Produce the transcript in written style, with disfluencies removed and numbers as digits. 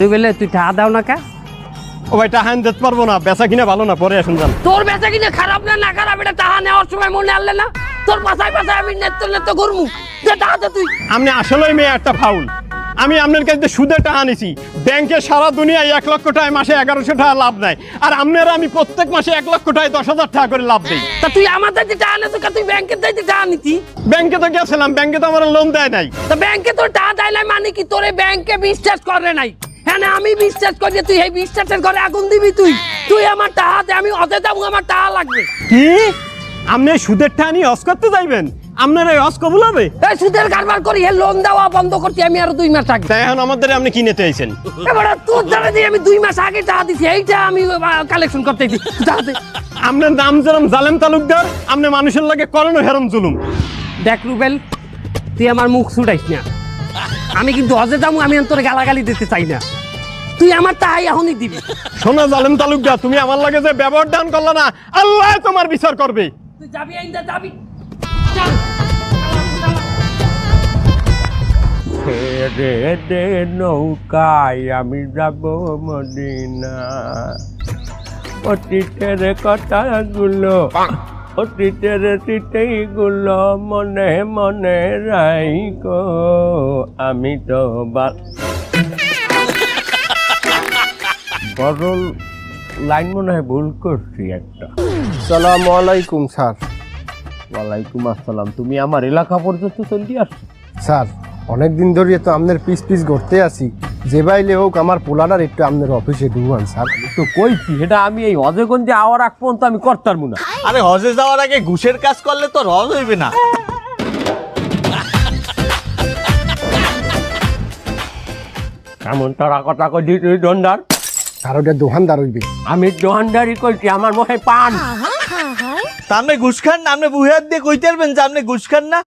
তুই বলে তুই টাকা দাও না কা? ও ভাই টাকা দিতে পারবো না, বেচা কিনা ভালো না, পরে আসুন যান। তোর বেচা কিনা খারাপ না খারাপ, এটা টাকা নেওয়ার সময় মনে আনলে না? তোর পাশায় পাশায় আমি নেত্য ঘুরমু, যে টাকা দে তুই। আপনি আসলেই মেয়ে একটা ফাউল। আমি আপনার কাছে সুদে টাকা নিছি, ব্যাংকে সারা দুনিয়ায় 1 লক্ষ টাকায় মাসে 1100 টাকা লাভ নেয়, আর আপনারা আমি প্রত্যেক মাসে 1 লক্ষ টাকায় 10,000 টাকা করে লাভ দেই। তা তুই আমার দাইতে টাকা নেছো, তুই ব্যাংকের দাইতে টাকা নিতি? ব্যাংকে তো গেছিলাম, ব্যাংকে তো আমার লোন দেয় নাই। তা ব্যাংকে তোর টাকা দেয় নাই মানে কি? তোরে ব্যাংকে বিশ্বাস করে নাই? হ্যাঁ না, আমি বিশ্বাস করি, তুই এই বিশ্বাসের ঘরে আগুন দিবি? তুই আমার টাকা দে, আমি অতে দাম, আমার টাকা লাগবে। কি আপনি সুদের টাকা নিয়ে হজ করতে যাইবেন? আপনার এই হজ কবুল হবে? এই সুদের কারবার করি, হে লোন দেওয়া বন্ধ করতে আমি আরো 2 মাস আগে। তাই এখন আমাদের আপনি কি নিতে আইছেন? এবারে তোর দ্বারা দিয়ে আমি 2 মাস আগে টাকা দিছি, এইটা আমি কালেকশন করতে দিই। আপনার নাম যেরম জালেম তালুকদার, আপনি মানুষের লাগে করেন হেরম জুলুম। দেখ রুবেল, তুই আমার মুখ ছুটাইস না। আমি কিন্তু হজে যাবো, আমি তোর গালাগালি দিতে চাই না। তুই আমার তাই এখনই দিবি। শোনো জালেম তালুকদার, তুমি আমার লাগে যে ব্যবহার দান করলা না, আল্লাহ তোমার বিচার করবে। তুই যাবি আইন্দা যাবি, চল। ছেড়ে দে নৌকায় আমি যাব মদিনা, অতীতের কথাগুলো অতীতের স্মৃতিগুলো মনে মনে রাইখো, আমি তো বড় লাইন মনে হয় ভুল করছি একটা। আসসালামু আলাইকুম স্যার। ওয়ালাইকুম আসসালাম। তুমি আমার এলাকা পর্যন্ত চলে আসছো? স্যার অনেক দিন ধরে তো আপনার পিস ঘুরতে আসি, যে বাইলে হোক আমার পোলাটার একটু আপনার অফিসে ঢুকান স্যার। তো কইছি এটা আমি এই হজেগঞ্জে আওয়ার আগ পর্যন্ত আমি করতাম না। আরে হজে যাওয়ার আগে ঘুষের কাজ করলে তো হজ হইবে না। এমন তারা কথা কই তুই দোকানদার? স্যার ওটা দোকানদার হইবে। আমি দোকানদারি করছি, আমার মনে পান। তা আপনি ঘুষ খান না? আপনি বুহের দিয়ে কইতে পারবেন যে আপনি ঘুষ খান না?